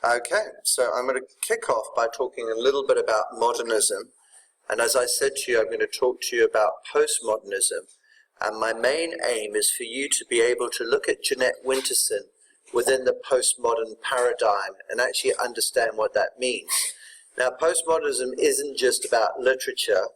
Okay, so I'm going to kick off by talking a little bit about modernism. And as I said to you, I'm going to talk to you about postmodernism. And my main aim is for you to be able to look at Jeanette Winterson within the postmodern paradigm and actually understand what that means. Now, postmodernism isn't just about literature.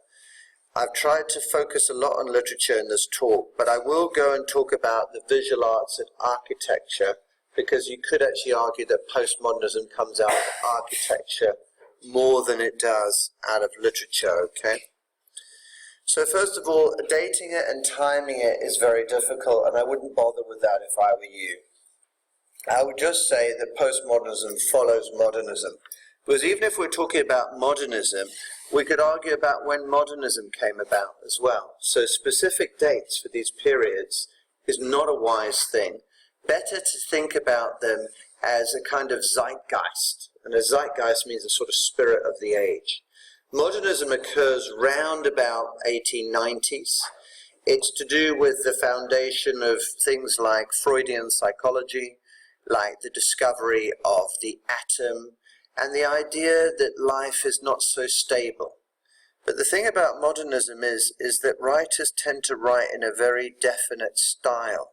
I've tried to focus a lot on literature in this talk, but I will go and talk about the visual arts and architecture, because you could actually argue that postmodernism comes out of architecture more than it does out of literature, okay? So first of all, dating it and timing it is very difficult, and I wouldn't bother with that if I were you. I would just say that postmodernism follows modernism. Because even if we're talking about modernism, we could argue about when modernism came about as well. So specific dates for these periods is not a wise thing. Better to think about them as a kind of zeitgeist. And a zeitgeist means a sort of spirit of the age. Modernism occurs round about 1890s. It's to do with the foundation of things like Freudian psychology, like the discovery of the atom, and the idea that life is not so stable. But the thing about modernism is that writers tend to write in a very definite style.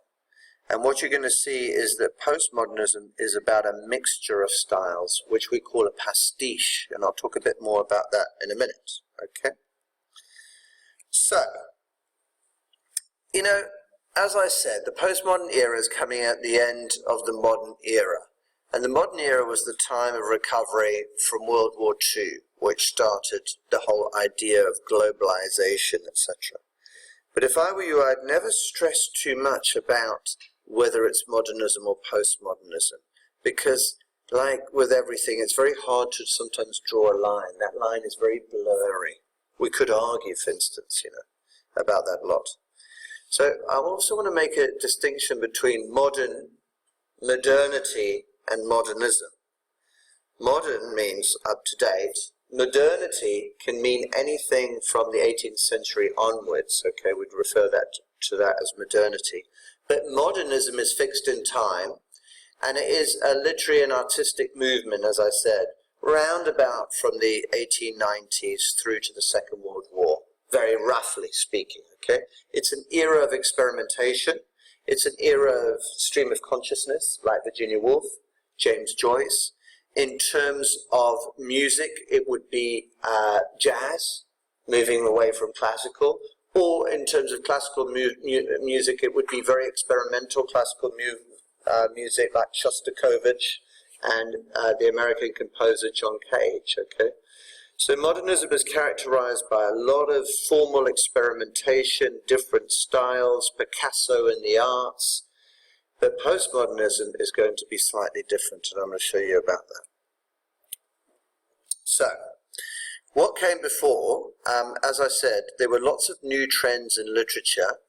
And what you're going to see is that postmodernism is about a mixture of styles, which we call a pastiche, and I'll talk a bit more about that in a minute, okay? So, you know, as I said, the postmodern era is coming at the end of the modern era. And the modern era was the time of recovery from World War II, which started the whole idea of globalization, etc. But if I were you, I'd never stress too much about whether it's modernism or postmodernism, because like with everything, it's very hard to sometimes draw a line. That line is very blurry. We could argue, for instance, about that a lot. So I also want to make a distinction between modernity and modernism. Modern means up to date. Modernity can mean anything from the 18th century onwards. Okay, we'd refer to that as modernity. But modernism is fixed in time, and it is a literary and artistic movement, as I said, round about from the 1890s through to the Second World War, very roughly speaking, okay? It's an era of experimentation. It's an era of stream of consciousness, like Virginia Woolf, James Joyce. In terms of music, it would be jazz, moving away from classical, or in terms of classical music, it would be very experimental classical music like Shostakovich and the American composer John Cage, okay? So modernism is characterized by a lot of formal experimentation, different styles, Picasso in the arts, but postmodernism is going to be slightly different, and I'm going to show you about that. So, what came before, as I said, there were lots of new trends in literature,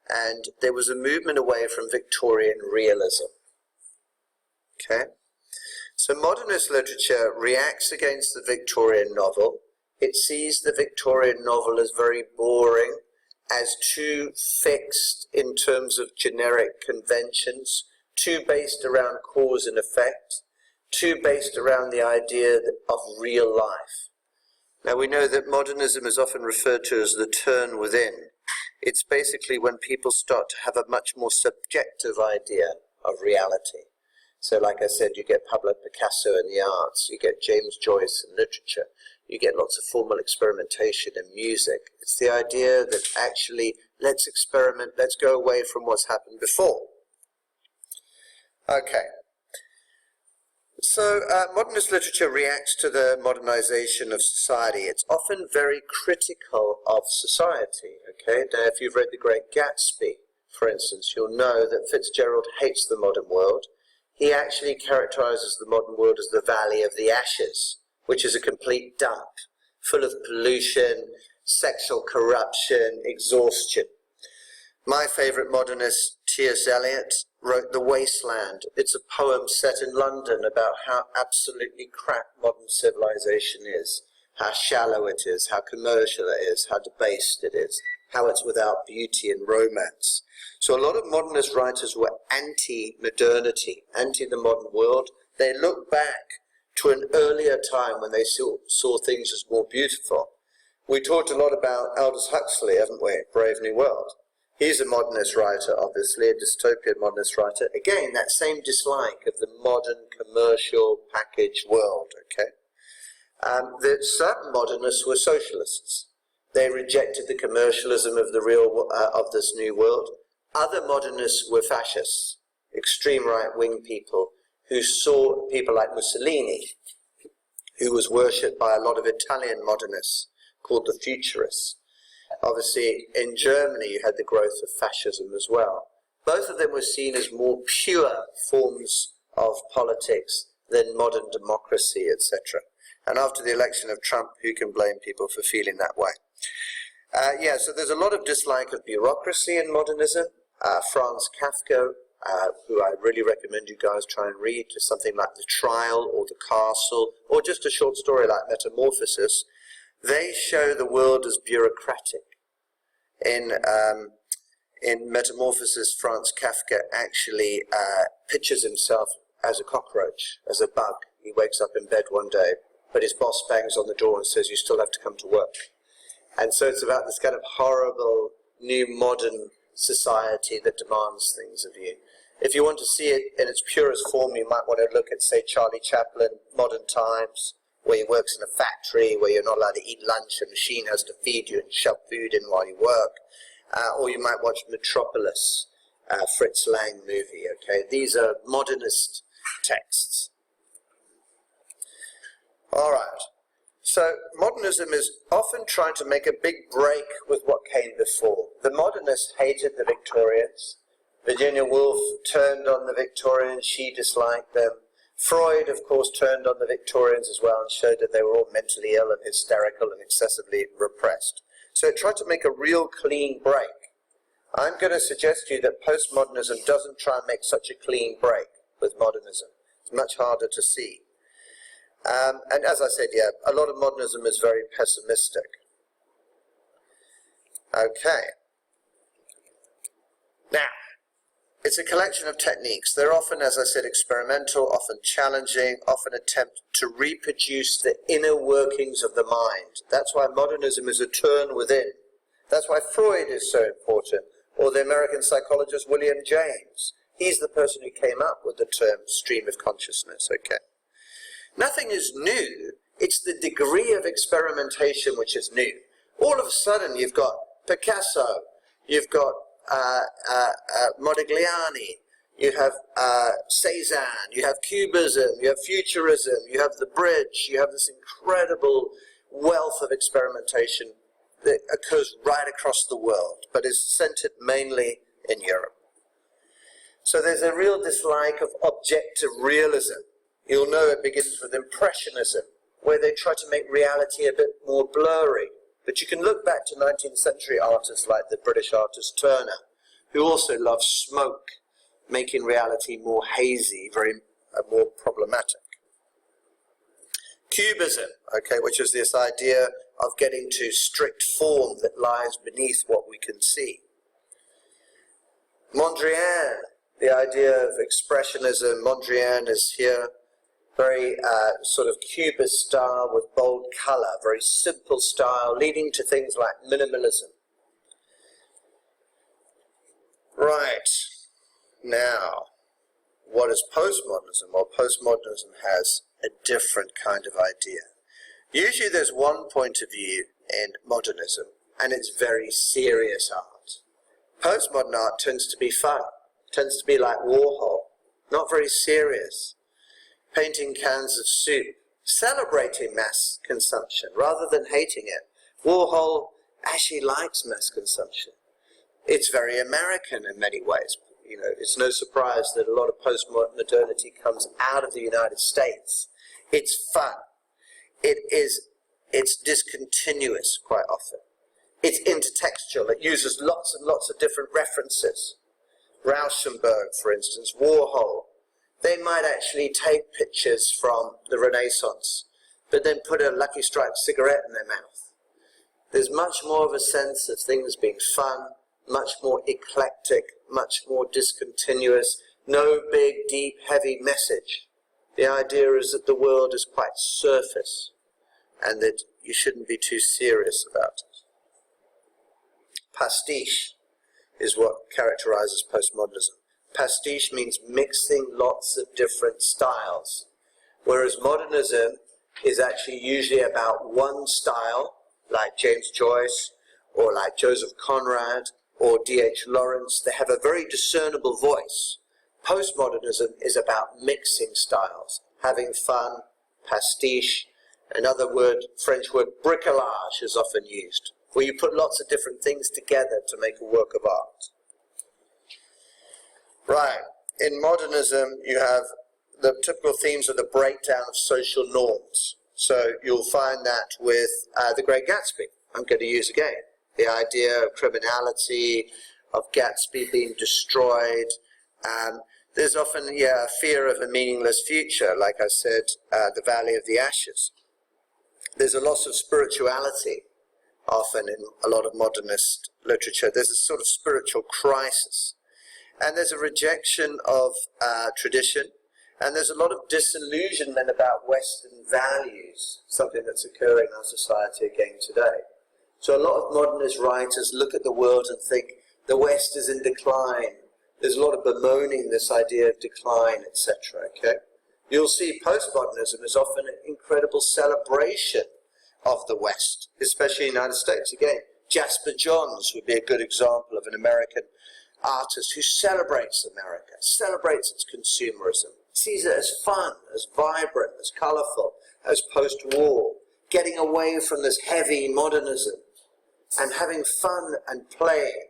and there was a movement away from Victorian realism. Okay? So modernist literature reacts against the Victorian novel. It sees the Victorian novel as very boring, as too fixed in terms of generic conventions, too based around cause and effect, too based around the idea of real life. Now we know that modernism is often referred to as the turn within. It's basically when people start to have a much more subjective idea of reality. So like I said, you get Pablo Picasso in the arts, you get James Joyce in literature, you get lots of formal experimentation in music. It's the idea that actually, let's experiment, let's go away from what's happened before. Okay. So modernist literature reacts to the modernization of society. It's often very critical of society, okay? Now, if you've read The Great Gatsby, for instance, you'll know that Fitzgerald hates the modern world. He actually characterizes the modern world as the Valley of the Ashes, which is a complete dump, full of pollution, sexual corruption, exhaustion. My favorite modernist, T.S. Eliot, wrote The Wasteland. It's a poem set in London about how absolutely crap modern civilization is, how shallow it is, how commercial it is, how debased it is, how it's without beauty and romance. So a lot of modernist writers were anti-modernity, anti the modern world. They look back to an earlier time when they saw things as more beautiful. We talked a lot about Aldous Huxley, haven't we? Brave New World. He's a modernist writer, obviously, a dystopian modernist writer. Again, that same dislike of the modern commercial packaged world, okay? That certain modernists were socialists. They rejected the commercialism of of this new world. Other modernists were fascists, extreme right-wing people who saw people like Mussolini, who was worshipped by a lot of Italian modernists called the Futurists. Obviously, in Germany, you had the growth of fascism as well. Both of them were seen as more pure forms of politics than modern democracy, etc. And after the election of Trump, who can blame people for feeling that way? So there's a lot of dislike of bureaucracy in modernism. Franz Kafka, who I really recommend you guys try and read, just something like The Trial or The Castle, or just a short story like Metamorphosis. They show the world as bureaucratic. In Metamorphosis, Franz Kafka actually pictures himself as a cockroach, as a bug. He wakes up in bed one day, but his boss bangs on the door and says, you still have to come to work. And so it's about this kind of horrible, new modern society that demands things of you. If you want to see it in its purest form, you might want to look at, say, Charlie Chaplin, Modern Times, where he works in a factory, where you're not allowed to eat lunch, a machine has to feed you and shove food in while you work. Or you might watch Metropolis, Fritz Lang movie, okay? These are modernist texts. All right. So modernism is often trying to make a big break with what came before. The modernists hated the Victorians. Virginia Woolf turned on the Victorians. She disliked them. Freud, of course, turned on the Victorians as well and showed that they were all mentally ill and hysterical and excessively repressed. So it tried to make a real clean break. I'm going to suggest to you that postmodernism doesn't try and make such a clean break with modernism. It's much harder to see. And as I said, a lot of modernism is very pessimistic. Okay. Now, it's a collection of techniques. They're often, as I said, experimental, often challenging, often attempt to reproduce the inner workings of the mind. That's why modernism is a turn within. That's why Freud is so important, or the American psychologist William James. He's the person who came up with the term stream of consciousness, okay? Nothing is new. It's the degree of experimentation which is new. All of a sudden, you've got Picasso, you've got Modigliani, you have Cézanne, you have Cubism, you have Futurism, you have the Bridge, you have this incredible wealth of experimentation that occurs right across the world, but is centered mainly in Europe. So there's a real dislike of objective realism. You'll know it begins with Impressionism, where they try to make reality a bit more blurry. But you can look back to 19th century artists like the British artist Turner, who also loved smoke, making reality more hazy, more problematic. Cubism, okay, which is this idea of getting to strict form that lies beneath what we can see. Mondrian, the idea of expressionism. Mondrian is here, very sort of cubist style with bold color, very simple style, leading to things like minimalism. Right. Now, what is postmodernism? Well, postmodernism has a different kind of idea. Usually there's one point of view in modernism, and it's very serious art. Postmodern art tends to be fun, tends to be like Warhol, not very serious. Painting cans of soup, celebrating mass consumption rather than hating it. Warhol actually likes mass consumption. It's very American in many ways. You know, it's no surprise that a lot of postmodernity comes out of the United States. It's fun. It's discontinuous quite often. It's intertextual. It uses lots and lots of different references. Rauschenberg, for instance, Warhol. They might actually take pictures from the Renaissance, but then put a Lucky Strike cigarette in their mouth. There's much more of a sense of things being fun, much more eclectic, much more discontinuous, no big, deep, heavy message. The idea is that the world is quite surface and that you shouldn't be too serious about it. Pastiche is what characterizes postmodernism. Pastiche means mixing lots of different styles, whereas modernism is actually usually about one style, like James Joyce, or like Joseph Conrad, or D.H. Lawrence. They have a very discernible voice. Postmodernism is about mixing styles, having fun, pastiche. Another word, French word, bricolage is often used, where you put lots of different things together to make a work of art. Right, in modernism you have the typical themes of the breakdown of social norms. So you'll find that with The Great Gatsby, I'm going to use again. The idea of criminality, of Gatsby being destroyed. There's often a fear of a meaningless future, like I said, the Valley of the Ashes. There's a loss of spirituality, often in a lot of modernist literature. There's a sort of spiritual crisis. And there's a rejection of tradition. And there's a lot of disillusionment about Western values, something that's occurring in our society again today. So a lot of modernist writers look at the world and think the West is in decline. There's a lot of bemoaning this idea of decline, etc. Okay? You'll see postmodernism is often an incredible celebration of the West, especially in the United States. Again, Jasper Johns would be a good example of an American artist who celebrates America, celebrates its consumerism, sees it as fun, as vibrant, as colourful, as post-war, getting away from this heavy modernism and having fun and playing.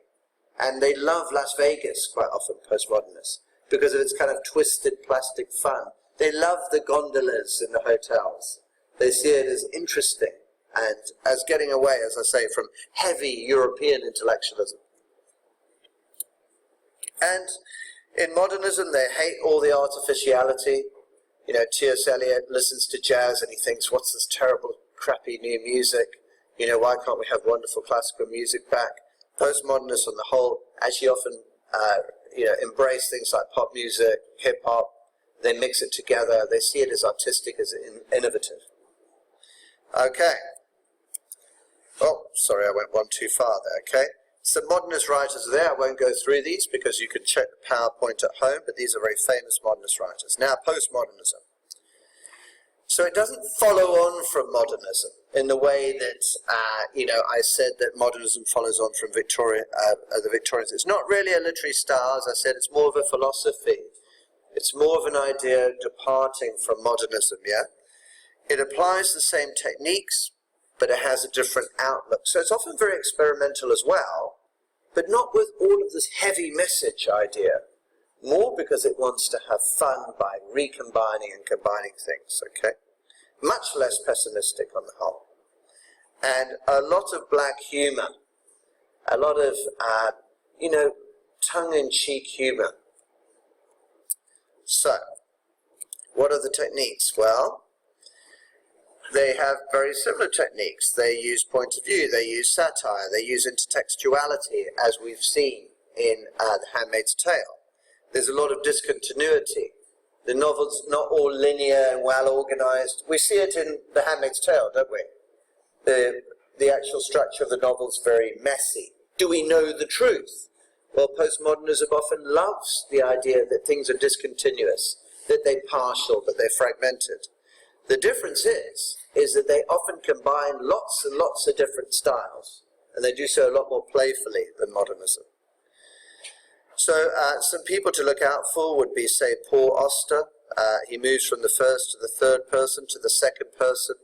And they love Las Vegas quite often, postmodernists, because of its kind of twisted plastic fun. They love the gondolas in the hotels. They see it as interesting and as getting away, as I say, from heavy European intellectualism. And in modernism, they hate all the artificiality. You know, T.S. Eliot listens to jazz and he thinks, what's this terrible, crappy new music? You know, why can't we have wonderful classical music back? Postmodernists on the whole actually often, embrace things like pop music, hip-hop. They mix it together. They see it as artistic, as innovative. Okay. Oh, sorry, I went one too far there, okay? Some modernist writers are there. I won't go through these because you can check the PowerPoint at home, but these are very famous modernist writers. Now, postmodernism. So it doesn't follow on from modernism in the way that, I said that modernism follows on from the Victorians. It's not really a literary style, as I said. It's more of a philosophy. It's more of an idea of departing from modernism, yeah? It applies the same techniques, but it has a different outlook. So it's often very experimental as well, but not with all of this heavy message idea, more because it wants to have fun by recombining and combining things, okay? Much less pessimistic on the whole. And a lot of black humor, a lot of, tongue-in-cheek humor. So, what are the techniques? Well, they have very similar techniques. They use point of view, they use satire, they use intertextuality, as we've seen in The Handmaid's Tale. There's a lot of discontinuity. The novel's not all linear and well organized. We see it in The Handmaid's Tale, don't we? The actual structure of the novel's very messy. Do we know the truth? Well, postmodernism often loves the idea that things are discontinuous, that they're partial, that they're fragmented. The difference is that they often combine lots and lots of different styles, and they do so a lot more playfully than modernism. So some people to look out for would be, say, Paul Auster. He moves from the first to the third person to the second person.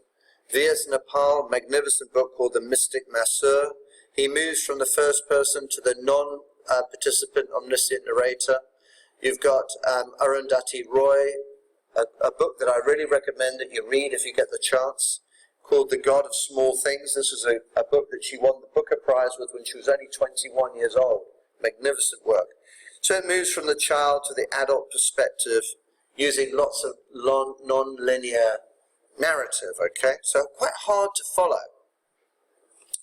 V.S. Naipaul, magnificent book called The Mystic Masseur. He moves from the first person to the non-participant omniscient narrator. You've got Arundhati Roy, a book that I really recommend that you read if you get the chance, called The God of Small Things. This is a book that she won the Booker Prize with when she was only 21 years old. Magnificent work. So it moves from the child to the adult perspective using lots of non-linear narrative, okay? So quite hard to follow.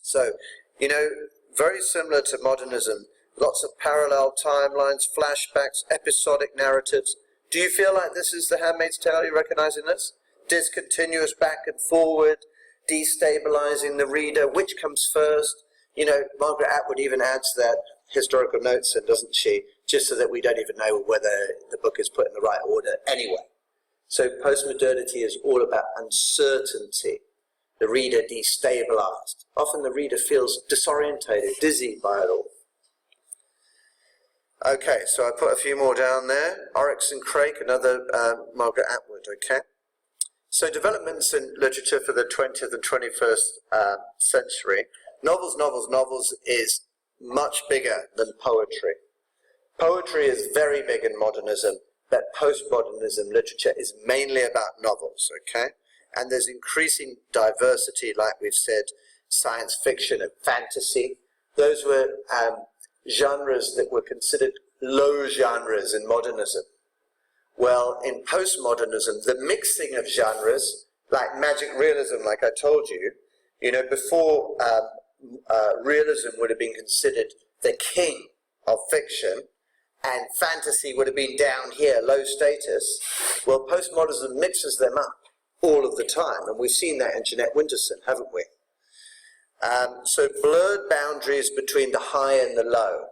So, very similar to modernism, lots of parallel timelines, flashbacks, episodic narratives, Do you feel like this is The Handmaid's Tale? Are you recognizing this? Discontinuous back and forward, destabilizing the reader. Which comes first? You know, Margaret Atwood even adds that historical notes in, doesn't she? Just so that we don't even know whether the book is put in the right order anyway. So postmodernity is all about uncertainty. The reader destabilized. Often the reader feels disorientated, dizzy by it all. Okay, so I put a few more down there. Oryx and Craik, another Margaret Atwood, okay? So developments in literature for the 20th and 21st century. Novels is much bigger than poetry. Poetry is very big in modernism, but postmodernism literature is mainly about novels, okay? And there's increasing diversity, like we've said, science fiction and fantasy. Those were genres that were considered low genres in modernism. Well, in postmodernism, the mixing of genres, like magic realism, like I told you, you know, before realism would have been considered the king of fiction, and fantasy would have been down here, low status. Well, postmodernism mixes them up all of the time, and we've seen that in Jeanette Winterson, haven't we? So blurred boundaries between the high and the low.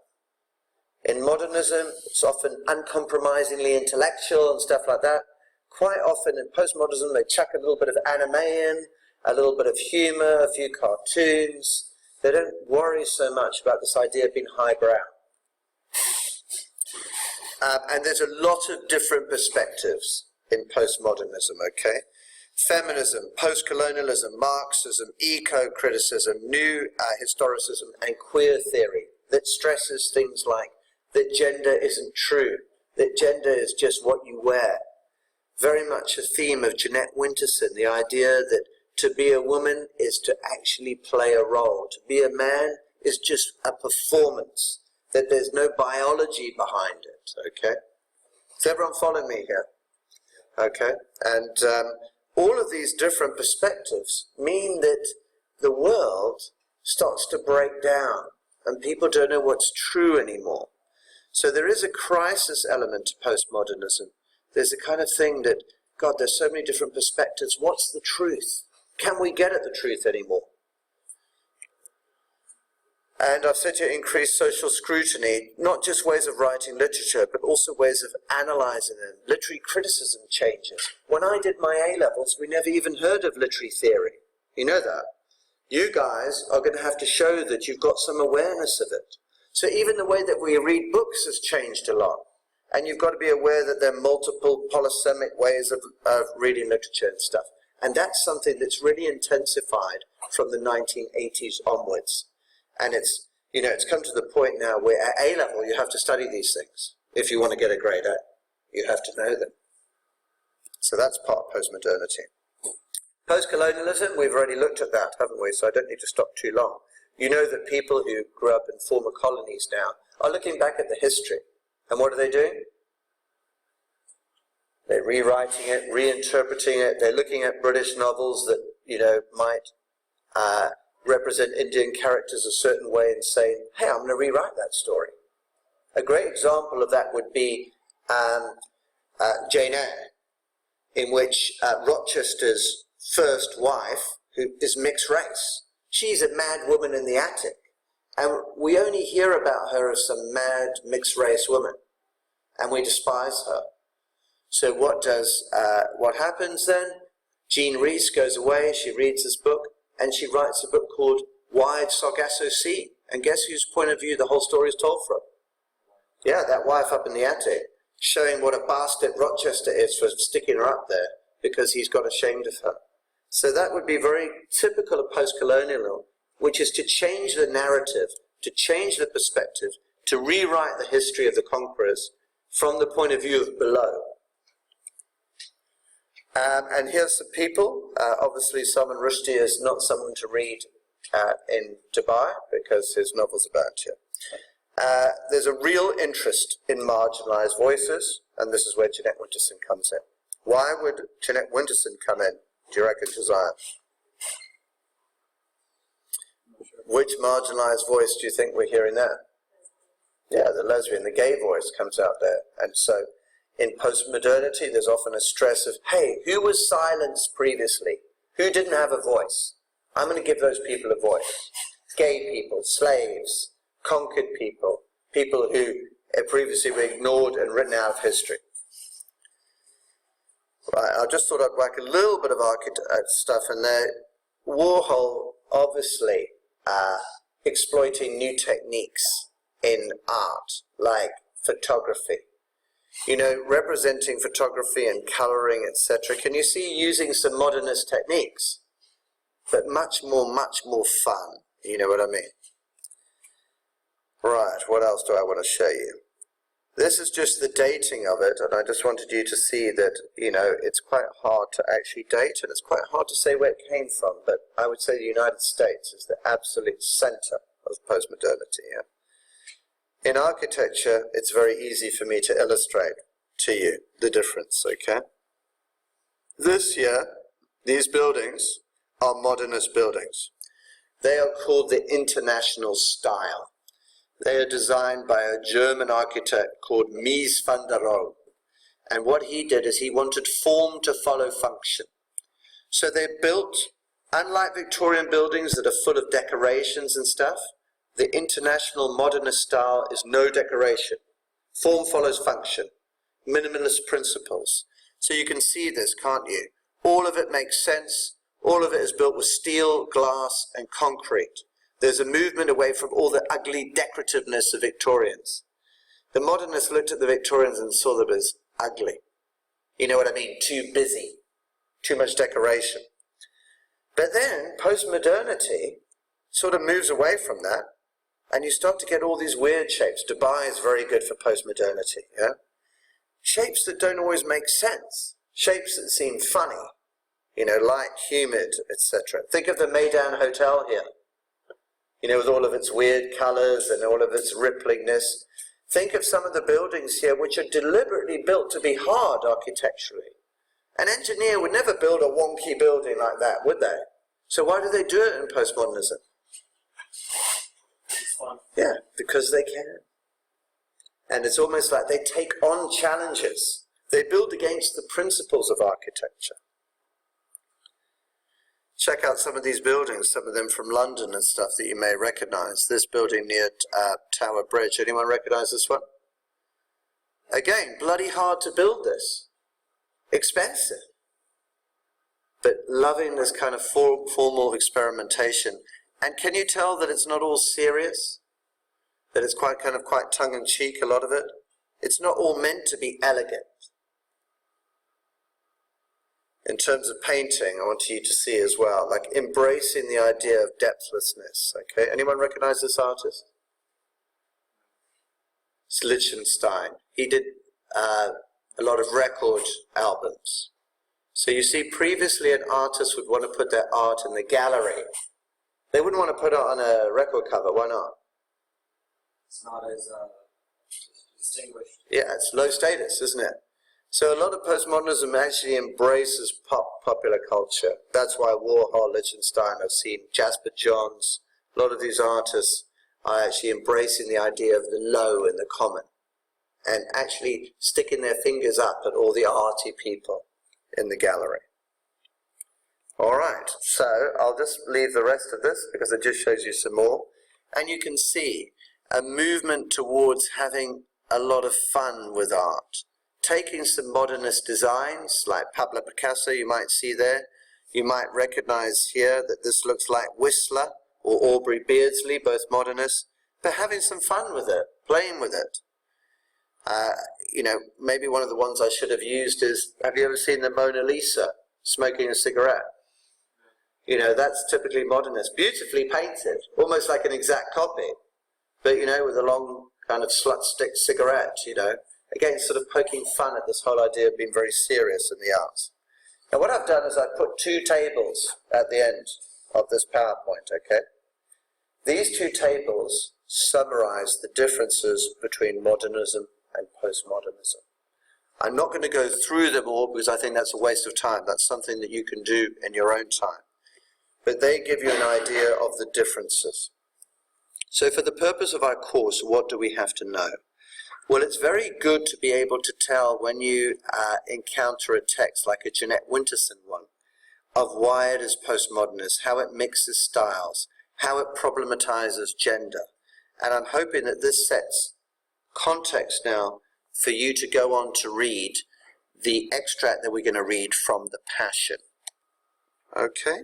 In modernism, it's often uncompromisingly intellectual and stuff like that. Quite often in postmodernism, they chuck a little bit of anime in, a little bit of humor, a few cartoons. They don't worry so much about this idea of being highbrow. And there's a lot of different perspectives in postmodernism, okay? Feminism, post-colonialism, Marxism, eco-criticism, new historicism, and queer theory that stresses things like that gender isn't true, that gender is just what you wear. Very much a theme of Jeanette Winterson, the idea that to be a woman is to actually play a role. To be a man is just a performance, that there's no biology behind it, okay? Is everyone following me here? Okay, and all of these different perspectives mean that the world starts to break down and people don't know what's true anymore. So there is a crisis element to postmodernism. There's a kind of thing that, God, there's so many different perspectives. What's the truth? Can we get at the truth anymore? And I've said to increase social scrutiny, not just ways of writing literature, but also ways of analysing them. Literary criticism changes. When I did my A-levels, we never even heard of literary theory. You know that? You guys are going to have to show that you've got some awareness of it. So even the way that we read books has changed a lot. And you've got to be aware that there are multiple polysemic ways of reading literature and stuff. And that's something that's really intensified from the 1980s onwards. And it's, you know, it's come to the point now where at A-level you have to study these things. If you want to get a grade A, you have to know them. So that's part of postmodernity. Post-colonialism, we've already looked at that, haven't we? So I don't need to stop too long. You know that people who grew up in former colonies now are looking back at the history. And what are they doing? They're rewriting it, reinterpreting it. They're looking at British novels that, you know, might represent Indian characters a certain way and saying, hey, I'm going to rewrite that story. A great example of that would be Jane Eyre, in which Rochester's first wife, who is mixed race, she's a mad woman in the attic. And we only hear about her as some mad mixed race woman. And we despise her. So what happens then? Jean Rhys goes away, she reads this book, and she writes a book called Wide Sargasso Sea. And guess whose point of view the whole story is told from? Yeah, that wife up in the attic, showing what a bastard Rochester is for sticking her up there because he's got ashamed of her. So that would be very typical of post-colonial, which is to change the narrative, to change the perspective, to rewrite the history of the conquerors from the point of view of below. And here's some people. Obviously, Salman Rushdie is not someone to read in Dubai because his novel's about you. There's a real interest in marginalised voices, and this is where Jeanette Winterson comes in. Why would Jeanette Winterson come in, do you reckon, Josiah? Which marginalised voice do you think we're hearing there? Yeah, the lesbian, the gay voice comes out there. And so In postmodernity, there's often a stress of, hey, who was silenced previously? Who didn't have a voice? I'm going to give those people a voice. Gay people, slaves, conquered people, people who previously were ignored and written out of history. Right, I just thought I'd whack a little bit of stuff in there. Warhol, obviously, exploiting new techniques in art, like photography. You know, representing photography and colouring, etc. Can you see using some modernist techniques? But much more fun. You know what I mean? Right, what else do I want to show you? This is just the dating of it, and I just wanted you to see that, you know, it's quite hard to actually date, and it's quite hard to say where it came from, but I would say the United States is the absolute centre of postmodernity. Yeah? In architecture, it's very easy for me to illustrate to you the difference, okay? This here, these buildings are modernist buildings. They are called the International Style. They are designed by a German architect called Mies van der Rohe. And what he did is he wanted form to follow function. So they built, unlike Victorian buildings that are full of decorations and stuff, the International Modernist style is no decoration. Form follows function. Minimalist principles. So you can see this, can't you? All of it makes sense. All of it is built with steel, glass, and concrete. There's a movement away from all the ugly decorativeness of Victorians. The modernists looked at the Victorians and saw them as ugly. You know what I mean? Too busy. Too much decoration. But then, postmodernity sort of moves away from that, and you start to get all these weird shapes. Dubai is very good for postmodernity, yeah? Shapes that don't always make sense. Shapes that seem funny. You know, light, humid, etc. Think of the Meydan Hotel here. You know, with all of its weird colours and all of its ripplingness. Think of some of the buildings here which are deliberately built to be hard architecturally. An engineer would never build a wonky building like that, would they? So why do they do it in postmodernism? It's fun. Yeah, because they can. And it's almost like they take on challenges. They build against the principles of architecture. Check out some of these buildings, some of them from London and stuff that you may recognize. This building near Tower Bridge. Anyone recognize this one? Again, bloody hard to build this. Expensive. But loving this kind of formal experimentation. And can you tell that it's not all serious? That it's quite tongue-in-cheek, a lot of it? It's not all meant to be elegant. In terms of painting, I want you to see as well, like embracing the idea of depthlessness. Okay, anyone recognize this artist? It's Lichtenstein. He did a lot of record albums. So you see, previously an artist would want to put their art in the gallery. They wouldn't want to put it on a record cover. Why not? It's not as distinguished. Yeah, it's low status, isn't it? So a lot of postmodernism actually embraces popular culture. That's why Warhol, Lichtenstein, I've seen Jasper Johns, a lot of these artists are actually embracing the idea of the low and the common, and actually sticking their fingers up at all the arty people in the gallery. All right, so I'll just leave the rest of this because it just shows you some more. And you can see a movement towards having a lot of fun with art. Taking some modernist designs, like Pablo Picasso, you might see there. You might recognize here that this looks like Whistler or Aubrey Beardsley, both modernists, but having some fun with it, playing with it. You know, maybe one of the ones I should have used is, have you ever seen the Mona Lisa smoking a cigarette? You know, that's typically modernist, beautifully painted, almost like an exact copy, but, you know, with a long kind of slut stick cigarette, you know. Again, sort of poking fun at this whole idea of being very serious in the arts. Now what I've done is I've put two tables at the end of this PowerPoint, okay? These two tables summarize the differences between modernism and postmodernism. I'm not going to go through them all because I think that's a waste of time. That's something that you can do in your own time. But they give you an idea of the differences. So for the purpose of our course, what do we have to know? Well, it's very good to be able to tell when you encounter a text like a Jeanette Winterson one, of why it is postmodernist, how it mixes styles, how it problematizes gender. And I'm hoping that this sets context now for you to go on to read the extract that we're going to read from The Passion. Okay?